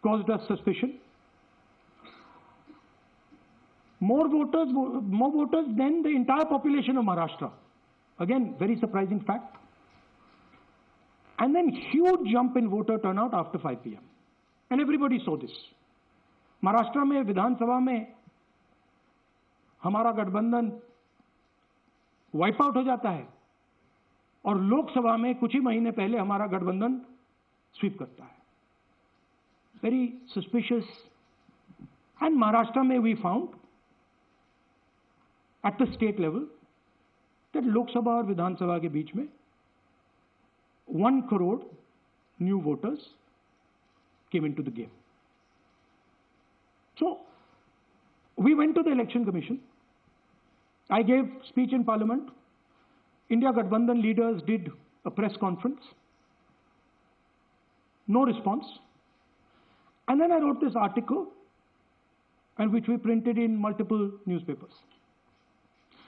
caused us suspicion. More voters than the entire population of Maharashtra. Again, very surprising fact. And then huge jump in voter turnout after 5 p.m. And everybody saw this. Maharashtra में विधानसभा में हमारा गठबंधन wipe out हो जाता है और लोकसभा में कुछ ही महीने पहले हमारा गठबंधन स्वीप करता है. Very suspicious. एंड महाराष्ट्र में we found at the state level that Lok Sabha और विधानसभा के बीच में 1 crore new voters came into the game. So we went to the Election Commission. I gave speech in Parliament. India Gathbandhan leaders did a press conference. No response. And then I wrote this article, and which we printed in multiple newspapers.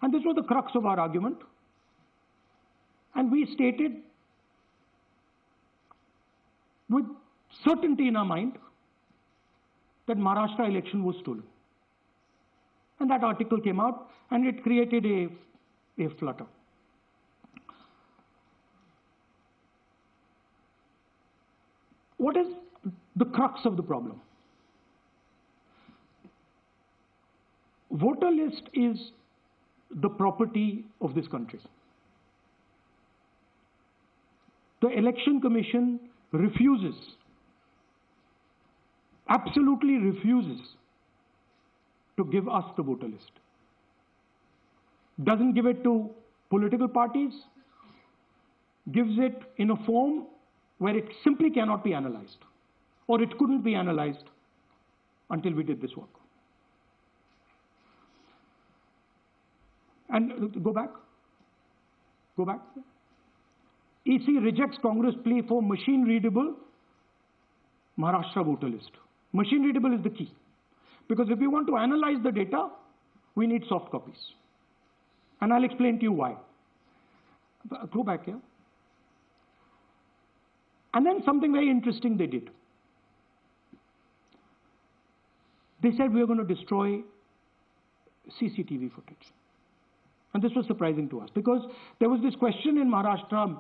And this was the crux of our argument. And we stated with certainty in our mind that Maharashtra election was stolen. And that article came out, and it created a flutter. What is the crux of the problem? Voter list is the property of this country. The Election Commission refuses, absolutely refuses to give us the voter list. Doesn't give it to political parties, gives it in a form where it simply cannot be analyzed, or it couldn't be analyzed until we did this work. And go back. EC rejects Congress plea for machine-readable Maharashtra voter list. Machine-readable is the key. Because if we want to analyze the data, we need soft copies. And I'll explain to you why. Go back here. And then something very interesting they did. They said we are going to destroy CCTV footage. And this was surprising to us because there was this question in Maharashtra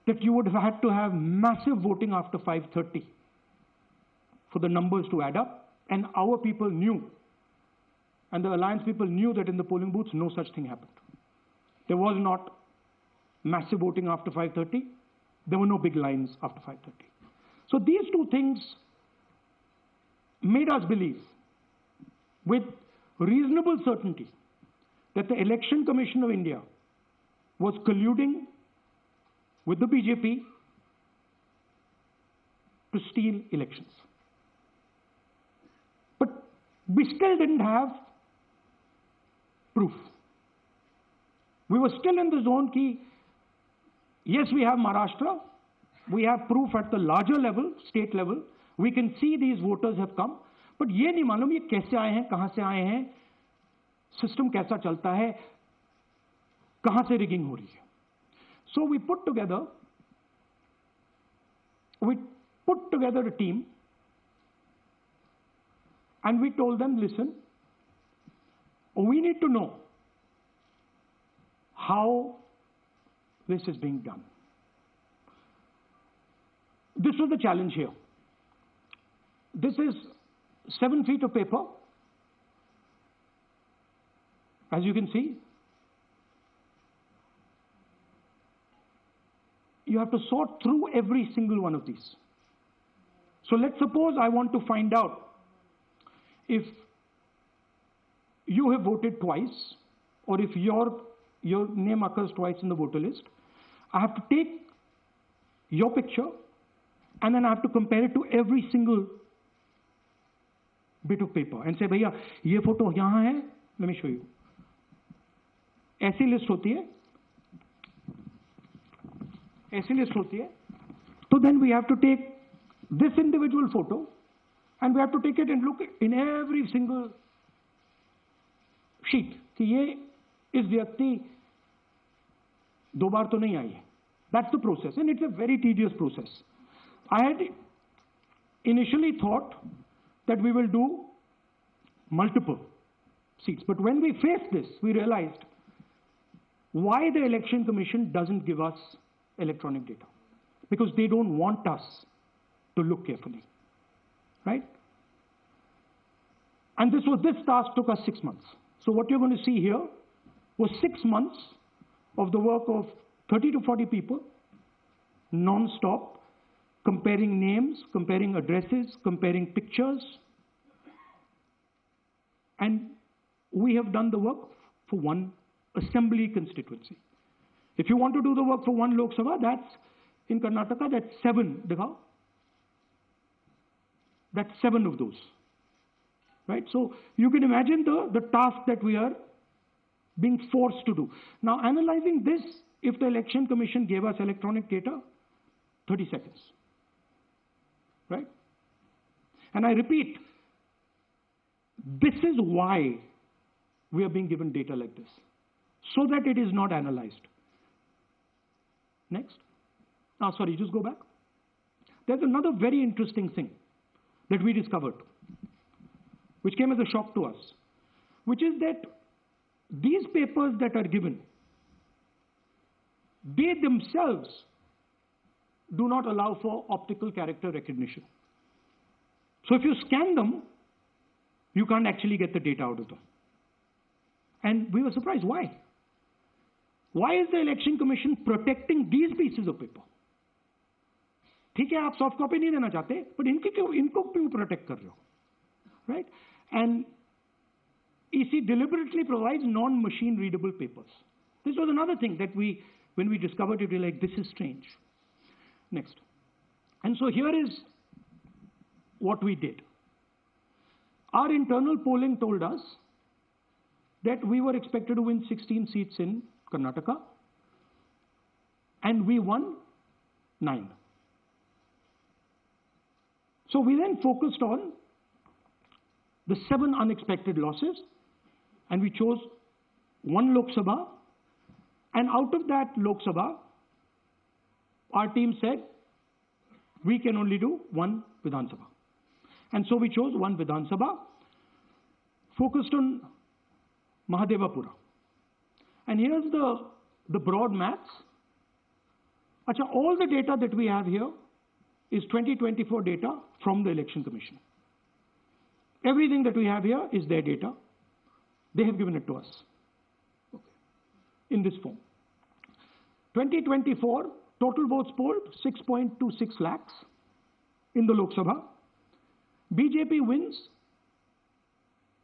that you would have had to have massive voting after 5:30 for the numbers to add up. And our people knew, and the alliance people knew that in the polling booths, no such thing happened. There was not massive voting after 5:30. There were no big lines after 5:30. So these two things made us believe with reasonable certainty that the Election Commission of India was colluding with the BJP to steal elections. But we still didn't have proof. We were still in the zone ki, yes, we have Maharashtra, we have proof at the larger level, state level, we can see these voters have come, but ये नहीं मालूम ये कैसे आए हैं, कहाँ से आए हैं, सिस्टम कैसा चलता है, कहाँ से रिगिंग हो रही है. So we put together a team, and we told them, listen, we need to know how this is being done. This was the challenge here. This is 7 feet of paper. As you can see, you have to sort through every single one of these. So let's suppose I want to find out if you have voted twice, or if your name occurs twice in the voter list. I have to take your picture, and then I have to compare it to every single bit of paper and say, भैया ये photo यहाँ है. Let me show you. ऐसी list होती है. So then we have to take this individual photo, and we have to take it and look in every single sheet कि ये इस व्यक्ति 2 बार तो नहीं आई है. That's the process, and it's a very tedious process. initially thought that we will do multiple seats. But when we faced this, we realized why the Election Commission doesn't give us electronic data. Because they don't want us to look carefully, right? And this task took us 6 months. So what you're going to see here was 6 months of the work of 30 to 40 people, non-stop, comparing names, comparing addresses, comparing pictures. And we have done the work for one assembly constituency. If you want to do the work for one Lok Sabha, that's in Karnataka, that's 7, Dikhao. That's 7 of those, right? So you can imagine the task that we are being forced to do. Now, analyzing this, if the Election Commission gave us electronic data, 30 seconds, right? And I repeat, this is why we are being given data like this, so that it is not analyzed. Next. Sorry, just go back. There's another very interesting thing that we discovered, which came as a shock to us, which is that these papers that are given, they themselves do not allow for optical character recognition. So if you scan them, you can't actually get the data out of them. And we were surprised, why? Why is the Election Commission protecting these pieces of paper? ठीक है, आप soft copy नहीं देना चाहते, but इनको क्यों protect कर रहे हो, right? And EC deliberately provides non-machine readable papers. This was another thing that when we discovered it, we were like, this is strange. Next. And so here is what we did. Our internal polling told us that we were expected to win 16 seats in Karnataka, and we won 9. So we then focused on the 7 unexpected losses, and we chose 1 Lok Sabha, and out of that Lok Sabha, our team said, we can only do 1 Vidhan Sabha. And so we chose 1 Vidhan Sabha, focused on Mahadevapura. And here's the broad maths. Achha, all the data that we have here is 2024 data from the Election Commission. Everything that we have here is their data. They have given it to us, okay, in this form. 2024, total votes polled, 6.26 lakhs in the Lok Sabha. BJP wins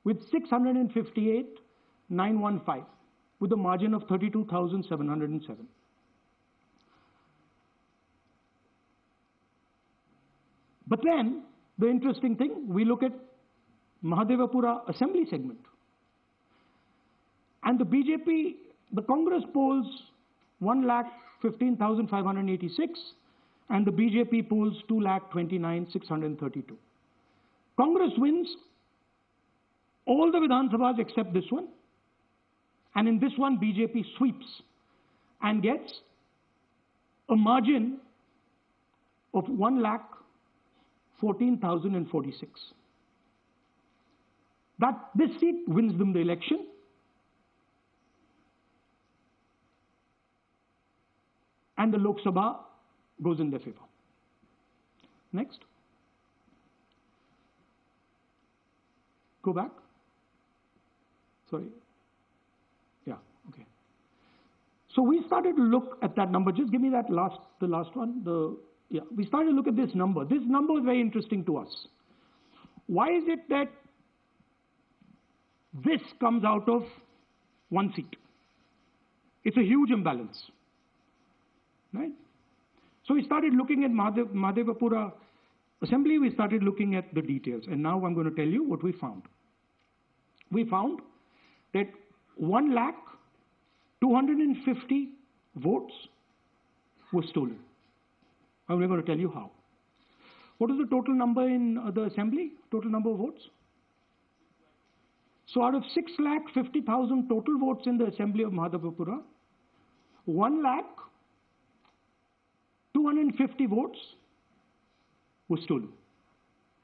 with 658,915 with a margin of 32,707. But then, the interesting thing, we look at Mahadevapura assembly segment. And the BJP, the Congress polls 1,15,586 and the BJP polls 2,29,632. Congress wins all the Vidhan Sabhas except this one. And in this one, BJP sweeps and gets a margin of 1,14,046. This seat wins them the election. And the Lok Sabha goes in their favor. Next. Go back. Sorry. Yeah, okay. So we started to look at that number. Just give me that the last one. We started to look at this number. This number was very interesting to us. Why is it that this comes out of 1 seat? It's a huge imbalance, right? So we started looking at Mahadevapura assembly. We started looking at the details. And now I'm going to tell you what we found. We found that 1,250,000 votes were stolen. And we're going to tell you how. What is the total number in the assembly? Total number of votes? So out of 6,50,000 total votes in the assembly of Mahadevapura, 1,250,000 votes were stolen.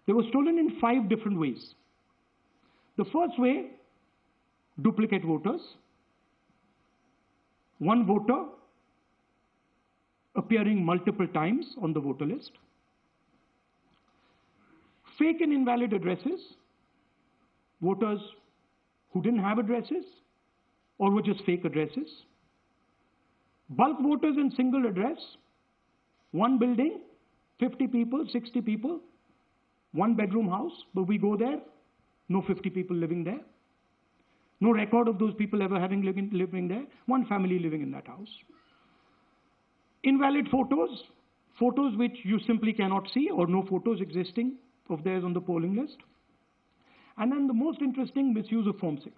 They were stolen in 5 different ways. The first way, duplicate voters. One voter appearing multiple times on the voter list. Fake and invalid addresses. Voters who didn't have addresses or were just fake addresses. Bulk voters in single address. One building, 50 people, 60 people, 1-bedroom house, but we go there, no 50 people living there. No record of those people ever having living there. One family living in that house. Invalid photos, photos which you simply cannot see or no photos existing of theirs on the polling list. And then the most interesting, misuse of Form 6.